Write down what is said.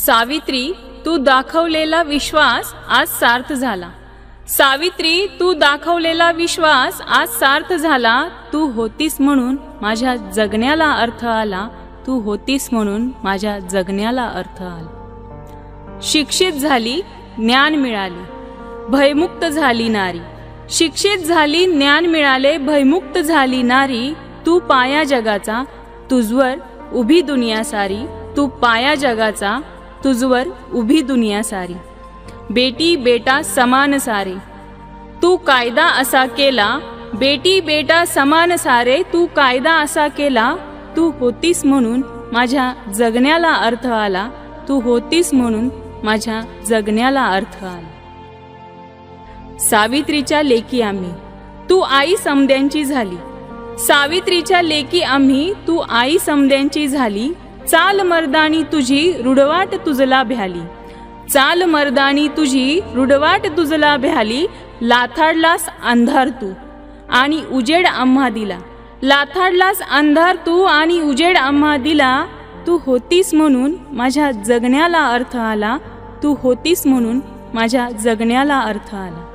सावित्री, तू दाखवलेला विश्वास आज सार्थ झाला. सावित्री, तू दाखवलेला विश्वास आज सार्थ झाला. तू होतीस म्हणून माझ्या जगण्याला अर्थ आला. तू होतीस म्हणून माझ्या जगण्याला अर्थ आला. शिक्षित झाली, ज्ञान मिळाले, भयमुक्त झाली नारी. शिक्षित झाली, ज्ञान मिळाले, भयमुक्त झाली नारी. तू पाया जगाचा, तुझवर उभी दुनिया सारी. तू पाया जगाचा, तुझवर उभी दुनिया सारी. बेटी बेटा समान सारे, तू कायदा असा केला. बेटी बेटा समान सारे, तू कायदा असा केला. तू होतीस म्हणून माझ्या जगण्याला अर्थ आला. तू होतीस म्हणून माझ्या जगण्याला अर्थ आला. सावित्रीच्या लेकी आम्ही, तू आई समद्यांची झाली. सावित्रीच्या लेकी आम्ही, तू आई समद्यांची झाली. चाल मर्दानी तुझी रुडवाट तुझला भ्याली. चाल मर्दानी तुझी रुडवाट तुझला भ्याली. लाथाडलास अंधार तू आणि उजेड आम्हा दिला. लाथाडलास अंधार तू आणि उजेड आम्हा दिला. तू होतीस म्हणून माझ्या जगण्याला अर्थ आला. तू होतीस म्हणून माझ्या जगण्याला अर्थ आला.